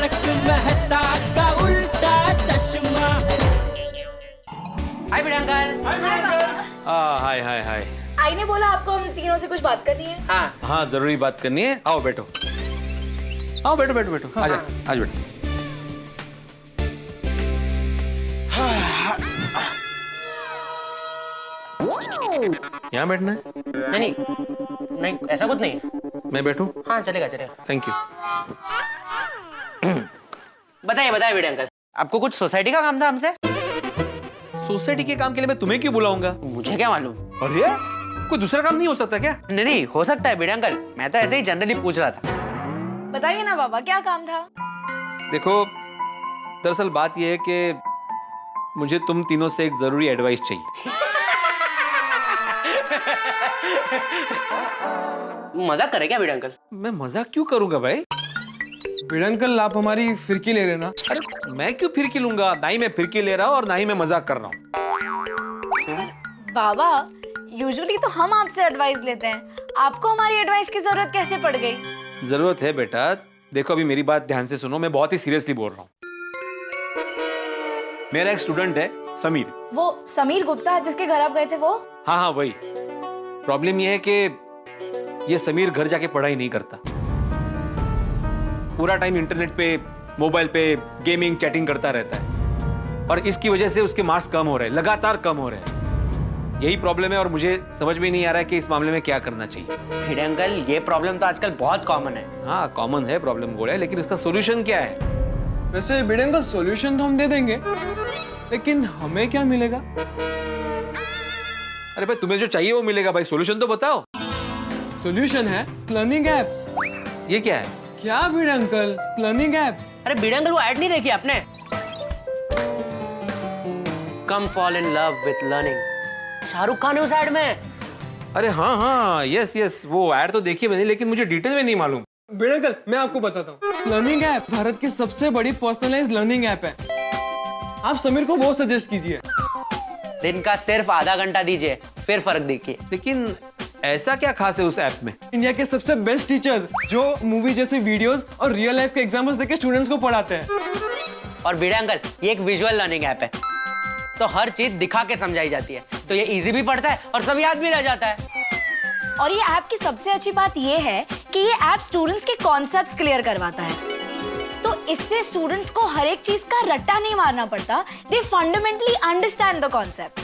तारक मेहता का उल्टा चश्मा। हाय बड़े अंकल। हाय हाय हाय। आई ने बोला आपको हम तीनों से कुछ बात करनी है। हाँ हाँ जरूरी बात करनी है, आओ बैठो। आओ बैठो बैठो बैठो, आजा आज बैठो। यहाँ बैठना है? नहीं नहीं नहीं, ऐसा कुछ नहीं। मैं बैठूं? हाँ चलेगा चलेगा। Thank you. बताइए बताइए बड़े अंकल, आपको कुछ सोसाइटी का काम था हमसे? सोसाइटी के काम के लिए मैं तुम्हें क्यों बुलाऊंगा? मुझे क्या मालूम। अरे कोई दूसरा काम नहीं हो सकता क्या? नहीं नहीं हो सकता है बड़े अंकल, मैं तो ऐसे ही जनरली पूछ रहा था। बताइए ना बाबा, क्या काम था? देखो दरअसल बात यह है कि मुझे तुम तीनों से एक जरूरी एडवाइस चाहिए। मजाक करे क्या बड़े अंकल? मैं मजाक क्यों करूंगा भाई? बड़े अंकल आप हमारी फिरकी ले रहे ना? अरे मैं क्यों फिरकी लूंगा? ना ही मैं फिरकी ले रहा हूँ और ना ही मैं मजाक कर रहा हूँ। बाबा यूजुअली तो हम आपसे एडवाइस लेते हैं, आपको हमारी एडवाइस की जरूरत कैसे पड़ गई? जरूरत है बेटा। देखो अभी मेरी बात ध्यान से सुनो, मैं बहुत ही सीरियसली बोल रहा हूँ। मेरा एक स्टूडेंट है समीर। वो समीर गुप्ता जिसके घर आप गए थे वो? हाँ हाँ वही। प्रॉब्लम ये है कि ये समीर घर जाके पढ़ाई नहीं करता, पूरा टाइम इंटरनेट पे, मोबाइल पे गेमिंग चैटिंग करता रहता है और इसकी वजह से उसके मार्क्स कम हो रहे हैं, लगातार कम हो रहे हैं। यही प्रॉब्लम है और मुझे समझ में नहीं आ रहा है कि इस मामले में क्या करना चाहिए। बड़े अंकल ये प्रॉब्लम तो आजकल बहुत कॉमन है। हाँ कॉमन है प्रॉब्लम गोड़ा, लेकिन उसका सोल्यूशन क्या है? वैसे बड़े अंकल सॉल्यूशन तो हम दे देंगे, लेकिन हमें क्या मिलेगा? अरे भाई तुम्हें जो चाहिए वो मिलेगा भाई, सोल्यूशन तो बताओ। सॉल्यूशन है लर्निंग ऐप। ये क्या है? क्या बड़े अंकल, लर्निंग ऐप? अरे बड़े अंकल वो ऐड नहीं देखी आपने? Come fall in love with learning, Shahrukh Khan है उस ऐड में। अरे हाँ हाँ यस यस, वो ऐड तो देखी मैंने, लेकिन मुझे डिटेल में नहीं मालूम। बड़े अंकल मैं आपको बताता हूँ, लर्निंग ऐप भारत की सबसे बड़ी पर्सनलाइज्ड लर्निंग ऐप है। आप समीर को वो सजेस्ट कीजिए। दिन का सिर्फ आधा घंटा दीजिए, फिर फर्क देखिए। लेकिन ऐसा क्या खास है उस ऐप में? इंडिया के सबसे बेस्ट टीचर्स जो मूवी जैसे वीडियोस और रियल लाइफ के एग्जाम्पल्स देके स्टूडेंट्स को पढ़ाते हैं। और बड़े अंकल ये एक विजुअल लर्निंग ऐप है, तो हर चीज दिखा के समझाई जाती है, तो ये इजी भी पड़ता है और सब याद भी रह जाता है। और ये ऐप की सबसे अच्छी बात ये है कि ये ऐप स्टूडेंट्स के कॉन्सेप्ट्स क्लियर करवाता है, तो इससे स्टूडेंट्स को हर एक चीज का रट्टा नहीं मारना पड़ता, दे फंडामेंटली अंडरस्टैंड द कॉन्सेप्ट।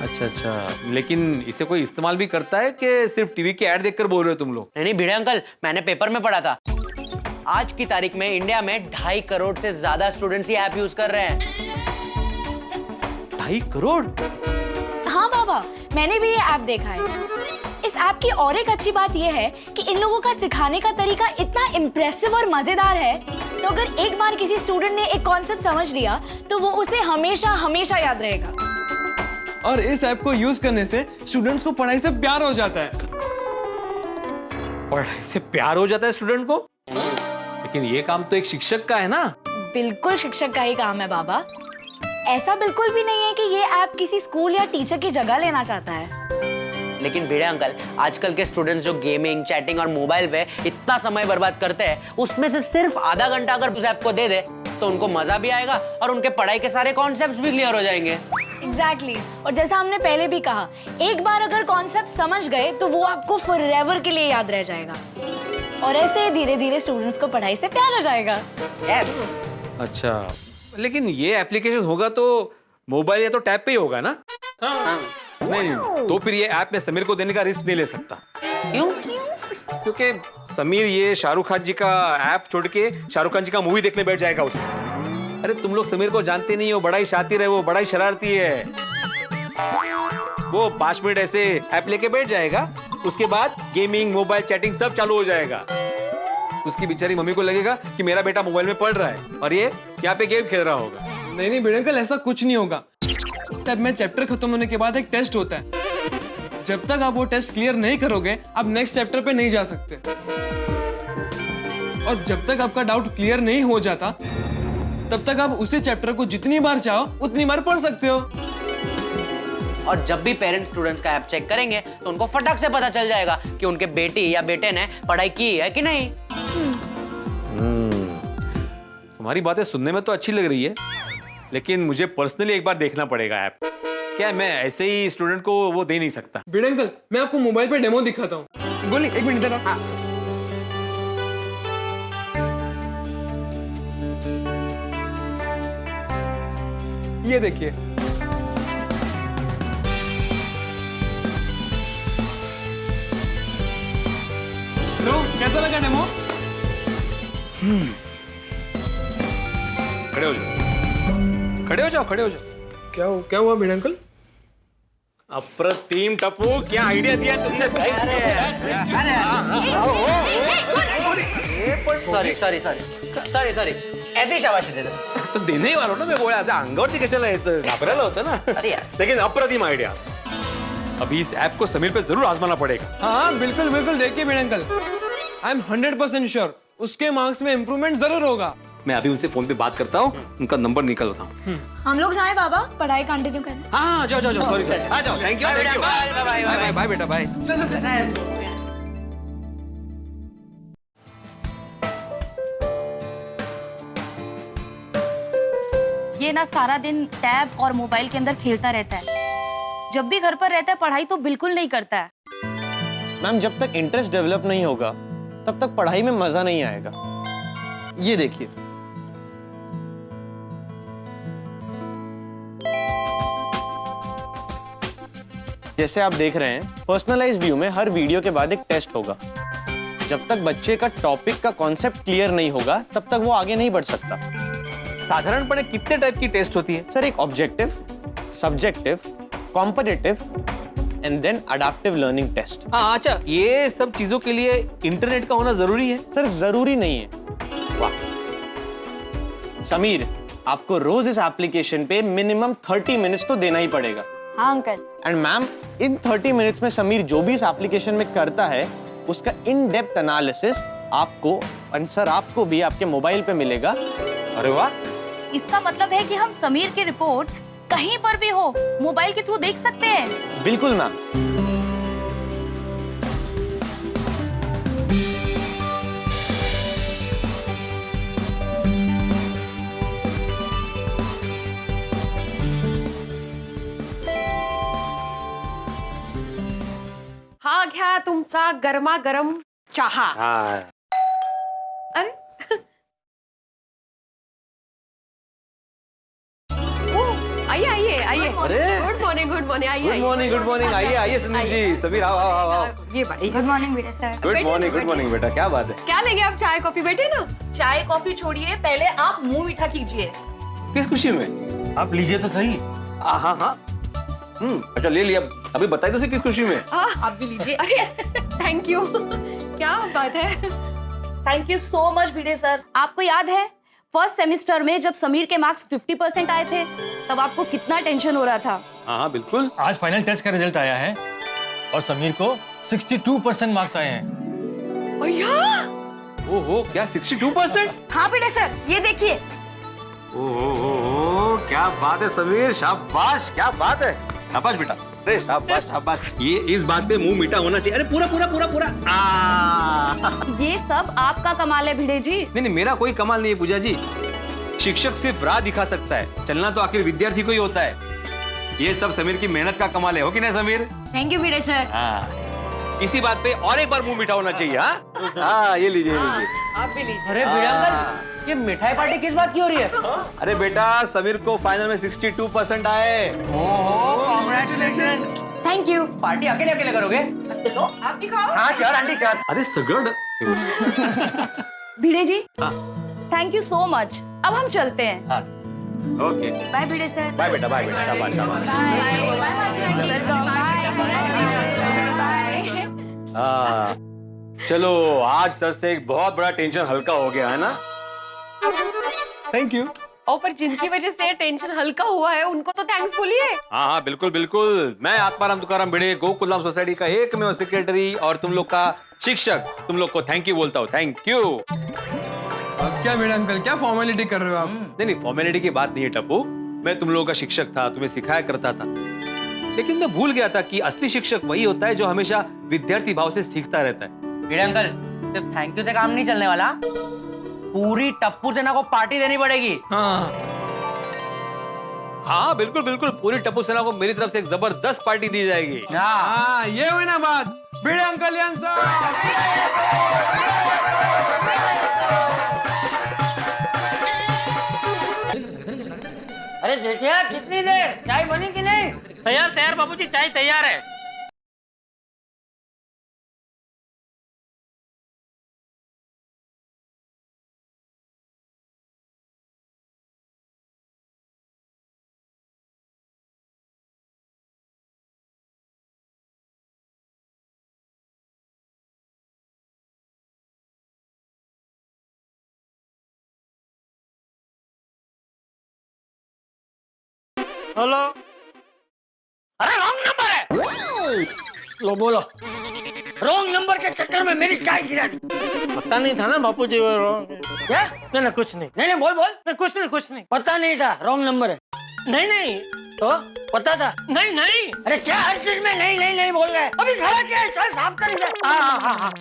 अच्छा अच्छा, लेकिन इसे कोई इस्तेमाल भी करता है कि सिर्फ टीवी की ऐड देखकर बोल रहे हो तुम लोग? नहीं भिड़े अंकल, मैंने पेपर में पढ़ा था, आज की तारीख में इंडिया में 2.5 करोड़ से ज्यादा स्टूडेंट्स ये ऐप यूज कर रहे हैं। 2.5 करोड़? हाँ बाबा, मैंने भी ये ऐप देखा है। इस ऐप की और एक अच्छी बात यह है कि इन लोगों का सिखाने का तरीका इतना इम्प्रेसिव और मजेदार है, तो अगर एक बार किसी स्टूडेंट ने एक कॉन्सेप्ट समझ लिया तो वो उसे हमेशा हमेशा याद रहेगा। और इस ऐप को यूज करने से स्टूडेंट्स को पढ़ाई से प्यार हो जाता है। पढ़ाई से प्यार हो जाता है स्टूडेंट को? लेकिन ये काम तो एक शिक्षक का है ना? बिल्कुल शिक्षक का ही काम है बाबा। ऐसा बिल्कुल भी नहीं है कि ये ऐप किसी स्कूल या टीचर की जगह लेना चाहता है। लेकिन भिड़े अंकल, आजकल के स्टूडेंट्स जो गेमिंग, चैटिंग और मोबाइल पे इतना समय बर्बाद करते हैं, उसमें से सिर्फ आधा घंटा अगर उस ऐप को दे दे तो उनको मजा भी आएगा और उनके पढ़ाई के सारे कॉन्सेप्ट्स भी क्लियर हो जाएंगे। एग्जैक्टली। और जैसा हमने पहले भी कहा, एक बार अगर कॉन्सेप्ट समझ गए तो वो आपको फॉरएवर के लिए याद रह जाएगा, और ऐसे धीरे धीरे स्टूडेंट्स को पढ़ाई से प्यार हो जाएगा। यस। अच्छा, लेकिन ये एप्लीकेशन होगा तो मोबाइल या तो टैब पे ही होगा ना? हाँ। नहीं, तो फिर ये ऐप में समीर को देने का रिस्क नहीं ले सकता। क्यों? क्योंकि समीर ये शाहरुख खान जी का ऐप छोड़ के शाहरुख खान जी का मूवी देखने बैठ जाएगा उसमें। अरे तुम लोग समीर को जानते नहीं हो, बड़ा ही शातिर है वो, बड़ा ही शरारती है वो। 5 मिनट ऐसे ऐप लेके बैठ जाएगा, उसके बाद गेमिंग, मोबाइल चैटिंग सब चालू हो जाएगा। उसकी बेचारी मम्मी को लगेगा कि मेरा बेटा मोबाइल में पढ़ रहा है और ये यहाँ पे गेम खेल रहा होगा। नहीं भिड़े अंकल, ऐसा कुछ नहीं होगा। तब में चैप्टर खत्म होने के बाद एक टेस्ट होता है, जब तक आप वो टेस्ट क्लियर नहीं करोगे आप नेक्स्ट चैप्टर पे नहीं जा सकते, और जब तक आपका डाउट क्लियर नहीं हो जाता तब तक आप उसी चैप्टर को जितनी बार चाहो उतनी बार पढ़ सकते हो। और जब भी पेरेंट्स स्टूडेंट्स का ऐप चेक करेंगे तो उनको फटाक से पता चल जाएगा कि उनके बेटी या बेटे ने पढ़ाई की है कि नहीं। तुम्हारी बातें सुनने में तो अच्छी लग रही है, लेकिन मुझे पर्सनली एक बार देखना पड़ेगा ऐप। क्या मैं ऐसे ही स्टूडेंट को वो दे नहीं सकता? भिड़े अंकल, मैं आपको मोबाइल पे डेमो दिखाता हूँ। गोली, एक मिनट इधर आओ। ये देखिए। लो, कैसा लगा डेमो? खड़े हो जाओ, खड़े हो जाओ, खड़े हो जाओ। क्या हुआ भिड़े अंकल? अप्रतिम टप्पू, क्या आइडिया दिया तुमने भाई? सॉरी ऐसे ही शाबाशी दे दे। तो देणे वालो ना, मी बोला आता अंगावरती कशाला यायचं, घाबरायला होतं ना। अरे यार। लेकिन अप्रतिम आइडिया। अभी इस ऐप को समीर पे जरूर आजमाना पड़ेगा। हाँ बिल्कुल बिल्कुल, देखिए भिड़े अंकल, आई एम 100% श्योर उसके मार्क्स में इम्प्रूवमेंट जरूर होगा। मैं अभी उनसे फोन पे बात करता हूँ, उनका नंबर निकलता हूँ। हम लोग जाएं बाबा, पढ़ाई कंटिन्यू करना। हाँ जाओ जाओ जाओ, सॉरी सॉरी, आ जाओ, thank you thank you, bye bye बेटा बाय। ये ना सारा दिन टैब और मोबाइल के अंदर खेलता रहता है। जब भी घर पर रहता है पढ़ाई तो बिल्कुल नहीं करता है। मैम, जब तक इंटरेस्ट डेवलप नहीं होगा तब तक पढ़ाई में मजा नहीं आएगा। ये देखिए, जैसे आप देख रहे हैं, पर्सनलाइज्ड व्यू में हर वीडियो के बाद एक टेस्ट होगा। जब तक बच्चे का टॉपिक का कॉन्सेप्ट क्लियर नहीं होगा तब तक वो आगे नहीं बढ़ सकता। साधारणपणे कितने टाइप की टेस्ट होती है? सर, एक objective, subjective, competitive and then adaptive learning test. हाँ अच्छा, ये सब चीजों के लिए इंटरनेट का होना जरूरी है? सर, जरूरी नहीं है। वाह समीर, आपको रोज इस एप्लीकेशन पे मिनिमम 30 मिनट्स तो देना ही पड़ेगा। हाँ uncle. And ma'am, in 30 minutes में समीर जो भी इस एप्लीकेशन में करता है उसका इन डेप्थ एनालिसिस आपको, आंसर आपको भी आपके मोबाइल पे मिलेगा। अरे वाह, इसका मतलब है कि हम समीर की रिपोर्ट्स कहीं पर भी हो मोबाइल के थ्रू देख सकते हैं। बिल्कुल मैम। हा घ्या तुमचा गरमागरम चहा। हाँ अरे ओ, आइए आइए आइए। गुड मॉर्निंग गुड मॉर्निंग, आइए गुड मॉर्निंग गुड मॉर्निंग, आइए आइए संदीप जी, समीर आओ आओ आओ आओ। ये बड़ी गुड मॉर्निंग बेटा सर। गुड मॉर्निंग बेटा, क्या बात है? क्या लेंगे आप, चाय कॉफी? बैठे ना। चाय कॉफी छोड़िए, पहले आप मुंह मीठा कीजिए। किस खुशी में? आप लीजिए तो सही। हाँ हाँ हाँ, अच्छा ले लिया। अभी बताइए तो सही, किस खुशी में? आप भी लीजिए। अरे थैंक यू, क्या बात है। Thank you so much Bhide sir. आपको याद है फर्स्ट सेमेस्टर में जब समीर के मार्क्स 50% आए थे तब आपको कितना टेंशन हो रहा था? हाँ हाँ बिल्कुल। आज फाइनल टेस्ट का रिजल्ट आया है और समीर को 62% मार्क्स आए हैं। भैया ओहो, क्या 62%? हाँ भिड़े सर, ये देखिए। ओहो, क्या बात है समीर, शाबाश, क्या बात है, शाबाश बेटा, अरे शाबाश शाबाश। ये इस बात पे मुंह मीठा होना चाहिए। अरे पूरा पूरा पूरा पूरा। ये सब आपका कमाल है भिड़े जी। नहीं, मेरा कोई कमाल नहीं है पूजा जी। शिक्षक सिर्फ राह दिखा सकता है, चलना तो आखिर विद्यार्थी को ही होता है। ये सब समीर की मेहनत का कमाल है, हो कि नहीं Sameer? Thank you Bhide sir. हाँ, इसी बात पे और एक बार मुंह मीठा होना चाहिए। हाँ हाँ, ये लीजिए ये लीजिए। आप भी लीजिए। अरे भिड़े अंकल, ये मिठाई पार्टी किस बात की हो रही है? अरे बेटा, समीर को फाइनल में 62% आए। कांग्रेचुलेशंस। Thank you. पार्टी अकेले अकेले करोगे? तो आप भी खाओ। हाँ श्योर आंटी श्योर। अरे सगड़। भिड़े जी, थैंक यू सो मच। अब हम चलते हैं। ओके, बाय भिड़े सर। बाय बेटा, बाय बेटा, शाबाश शाबाश। हाँ, चलो आज सर से एक बहुत बड़ा टेंशन हल्का हो गया है ना? Thank you. और पर जिनकी वजह से टेंशन हल्का हुआ है उनको तो थैंक्स बोलिए। हाँ हाँ बिल्कुल बिल्कुल। मैं आत्माराम तुकाराम भिड़े, गोकुलधाम सोसाइटी का एकमेव सेक्रेटरी और तुम लोग का शिक्षक, तुम लोग को थैंक यू बोलता हूँ। Thank you. बस क्या भिड़े अंकल, क्या फॉर्मेलिटी कर रहे हो आप? नहीं नहीं, फॉर्मेलिटी की बात नहीं है टप्पू। मैं तुम लोगों का शिक्षक था, तुम्हें सिखाया करता था, लेकिन मैं भूल गया था कि असली शिक्षक वही होता है जो हमेशा विद्यार्थी भाव से सीखता रहता है। भिड़े अंकल, सिर्फ थैंक यू से काम नहीं चलने वाला, पूरी टप्पू सेना को पार्टी देनी पड़ेगी। हाँ हाँ बिल्कुल बिल्कुल, पूरी टप्पू सेना को मेरी तरफ से एक जबरदस्त पार्टी दी जाएगी। हाँ, ये हुई ना बात। भिड़े अंकल यांग अरे जेठिया कितनी देर, चाय बनी कि नहीं? तैयार तैयार बाबूजी, चाय तैयार है। हेलो, अरे रॉन्ग नंबर है। लो बोलो, रॉन्ग नंबर के चक्कर में मेरी चाय गिरा दी। पता नहीं था ना बापूजी वो रॉन्ग। क्या? नहीं कुछ नहीं। नहीं बोल बोल। नहीं कुछ नहीं। पता नहीं था रॉन्ग नंबर है। नहीं तो पता था? नहीं। अरे क्या हर चीज में नहीं बोल रहा है? अभी खड़ा क्या है? चल साफ कर इसे। हाँ।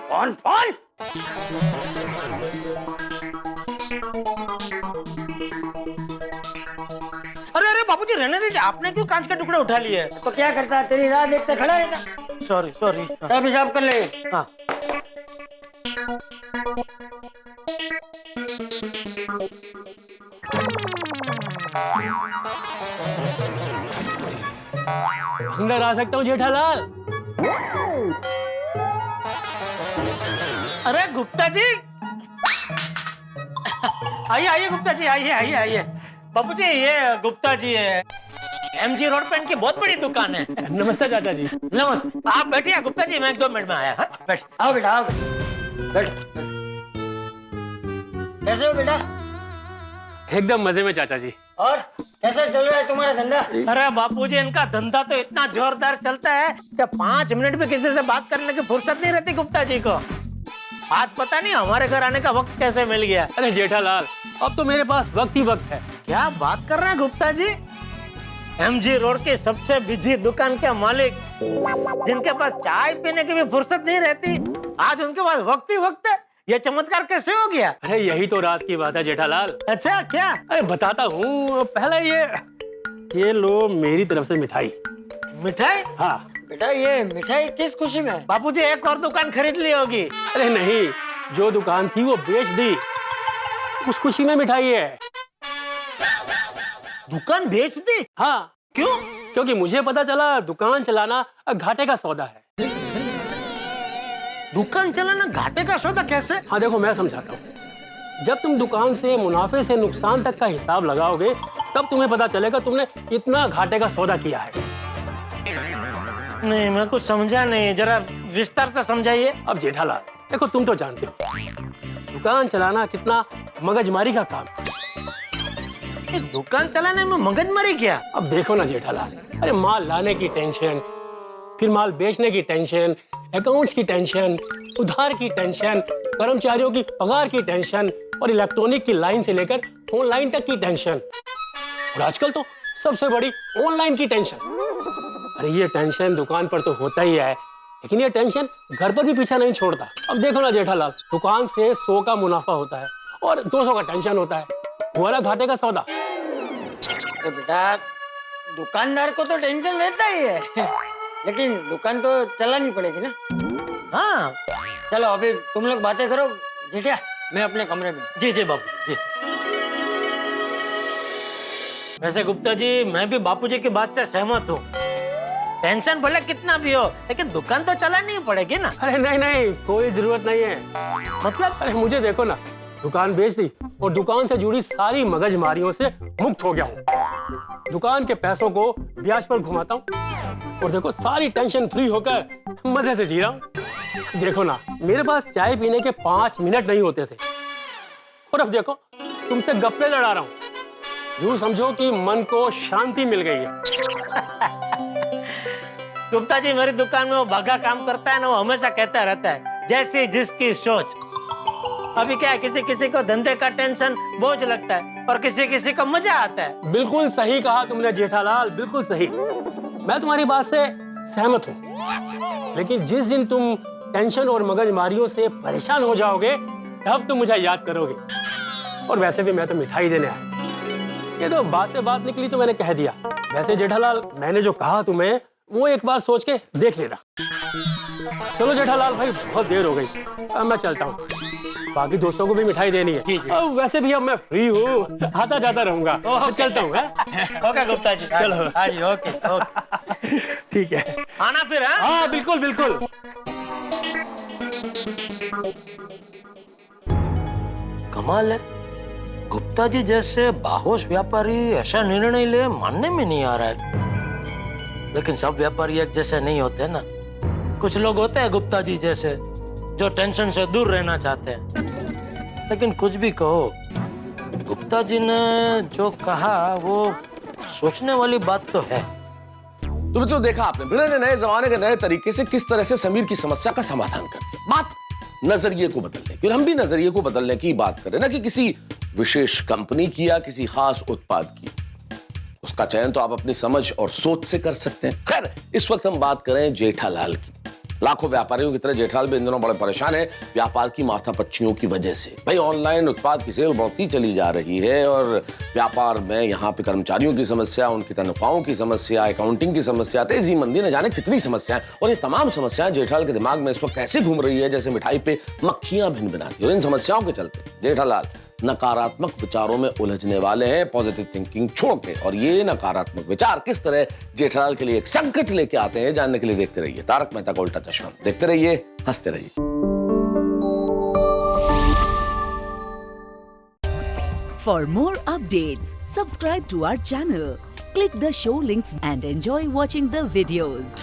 फोन। अरे बापूजी रहने दीजिए, आपने क्यों कांच का टुकड़ा उठा लिया है? तो क्या करता है, तेरी राह देखते खड़ा रहता। सॉरी सब हिसाब कर ले। हाँ। अंदर आ सकता हूँ जेठालाल? अरे गुप्ता जी, आइए गुप्ता जी, आइए। बापूजी ये गुप्ता जी है, एमजी रोड पे इनकी बहुत बड़ी दुकान है। नमस्ते चाचा जी। नमस्ते। आप बैठिए गुप्ता जी, मैं 1-2 मिनट में आया। बैठ। आओ बेटा, आओ बैठ। कैसे हो बेटा? एकदम मजे में चाचा जी। और कैसा चल रहा है तुम्हारा धंधा? अरे बापूजी इनका धंधा तो इतना जोरदार चलता है कि 5 मिनट भी किसी से बात करने की फुर्सत नहीं रहती गुप्ता जी को। आज पता नहीं हमारे घर आने का वक्त कैसे मिल गया। अरे जेठालाल, अब तो मेरे पास वक्त ही वक्त है। क्या बात कर रहे हैं गुप्ता जी? एमजी रोड की सबसे बिजी दुकान के मालिक, जिनके पास चाय पीने की भी फुर्सत नहीं रहती, आज उनके पास वक्त ही वक्त है। ये चमत्कार कैसे हो गया? अरे यही तो राज की बात है जेठालाल। अच्छा क्या? अरे बताता हूँ। पहले ये लो मेरी तरफ से मिठाई। मिठाई? हाँ। बेटा ये मिठाई किस खुशी में है? बापूजी एक और दुकान खरीद ली होगी। अरे नहीं, जो दुकान थी वो बेच दी, उस खुशी में मिठाई है। दुकान बेच दी? हाँ। क्यों? क्योंकि मुझे पता चला दुकान चलाना घाटे का सौदा है। दुकान चलाना घाटे का सौदा कैसे? हाँ देखो मैं समझाता हूँ। जब तुम दुकान से मुनाफे से नुकसान तक का हिसाब लगाओगे, तब तुम्हें पता चलेगा तुमने इतना घाटे का सौदा किया है। नहीं मैं कुछ समझा नहीं, जरा विस्तार से समझाइए। अब जेठालाल देखो, तुम तो जानते हो दुकान चलाना कितना मगजमारी का काम है। दुकान चलाने में मगजमारी क्या? अब देखो ना जेठालाल, अरे माल लाने की टेंशन, फिर माल बेचने की टेंशन, अकाउंट्स की टेंशन, उधार की टेंशन, कर्मचारियों की पगार की टेंशन, और इलेक्ट्रॉनिक की लाइन से लेकर ऑनलाइन तक की टेंशन, और आजकल तो सबसे बड़ी ऑनलाइन की टेंशन। अरे ये टेंशन दुकान पर तो होता ही है, लेकिन ये टेंशन घर पर भी पीछा नहीं छोड़ता। अब देखो ना जेठालाल, दुकान से 100 का मुनाफा होता है और 200 का टेंशन होता है, हुआ घाटे का सौदा। तो बेटा दुकानदार को तो टेंशन रहता ही है, लेकिन दुकान तो चलानी पड़ेगी ना। हाँ चलो अभी तुम लोग बातें करो जेठिया, मैं अपने कमरे में। जी बापू जी। वैसे गुप्ता जी मैं भी बापूजी की बात से सहमत हूँ। टेंशन भले कितना भी हो, लेकिन दुकान तो चलानी ही पड़ेगी ना। अरे नहीं, कोई जरूरत नहीं है। मतलब? अरे मुझे देखो ना, दुकान बेच दी और दुकान से जुड़ी सारी मगजमारियों से मुक्त हो गया हूँ। दुकान के पैसों को ब्याज पर घुमाता हूँ और देखो सारी टेंशन फ्री होकर मजे से जी रहा हूँ। देखो ना, मेरे पास चाय पीने के 5 मिनट नहीं होते थे, और अब देखो तुमसे गप्पे लड़ा रहा हूँ। यूं समझो कि मन को शांति मिल गई है। गुप्ता जी मेरी दुकान में वो भागा काम करता है ना, वो हमेशा कहता रहता है जैसी जिसकी सोच। अभी क्या है, किसी को धंधे का टेंशन बोझ लगता है और किसी को मजा आता है। बिल्कुल सही कहा तुमने जेठालाल, बिल्कुल सही। मैं तुम्हारी बात से सहमत हूँ, लेकिन जिस दिन तुम टेंशन और मगजमारियों से परेशान हो जाओगे तब तो मुझे याद करोगे। और वैसे भी मैं तो मिठाई देने आया, ये तो बात से बात निकली तो मैंने कह दिया। वैसे जेठालाल, मैंने जो कहा तुम्हें वो एक बार सोच के देख लेना। चलो जेठालाल भाई, बहुत देर हो गई, अब मैं चलता हूँ। बाकी दोस्तों को भी मिठाई देनी है। अब वैसे भी अब मैं फ्री हूँ, आता जाता रहूंगा। चलता हूँ। ओके गुप्ता जी, चलो। हाँ जी, ओके। ठीक है, आना फिर। हाँ बिल्कुल बिल्कुल। कमाल है, गुप्ता जी जैसे बाहोश व्यापारी ऐसा निर्णय ले, मानने में नहीं आ रहा है। लेकिन सब व्यापारी एक जैसे नहीं होते ना। कुछ लोग होते हैं गुप्ता जी जैसे जो टेंशन से दूर रहना चाहते हैं। लेकिन कुछ भी कहो, गुप्ता जी ने जो कहा वो सोचने वाली बात तो है। तुमने तो देखा आपने भिड़े ने नए जमाने के नए तरीके से किस तरह से समीर की समस्या का समाधान कर दिया। बात नजरिए को बदलने की, हम भी नजरिए को बदलने की बात करें ना, कि किसी विशेष कंपनी की या किसी खास उत्पाद की। उसका चयन तो आप अपनी समझ और सोच से कर सकते हैं। खैर, इस वक्त हम बात करें जेठालाल की। लाखों व्यापारियों की तरह जेठालाल भी इन दिनों बड़े परेशान है व्यापार की माथापच्चियों की वजह से। भाई, ऑनलाइन उत्पाद की सेल बढ़ती चली जा रही है और व्यापार में यहाँ पे कर्मचारियों की समस्या, उनकी तनख्वाहों की समस्या, अकाउंटिंग की समस्या, तेजी मंदी, न जाने कितनी समस्याएं। और ये तमाम समस्याएं जेठालाल के दिमाग में इस वक्त ऐसे घूम रही है जैसे मिठाई पे मक्खियां भिनभिनाती। और इन समस्याओं के चलते जेठालाल नकारात्मक विचारों में उलझने वाले हैं, पॉजिटिव थिंकिंग छोड़ के। और ये नकारात्मक विचार किस तरह जेठालाल के लिए एक संकट लेके आते हैं, जानने के लिए देखते रहिए तारक मेहता का उल्टा चश्मा। देखते रहिए, हंसते रहिए। For more updates, subscribe to our channel, click the show links and enjoy watching the videos.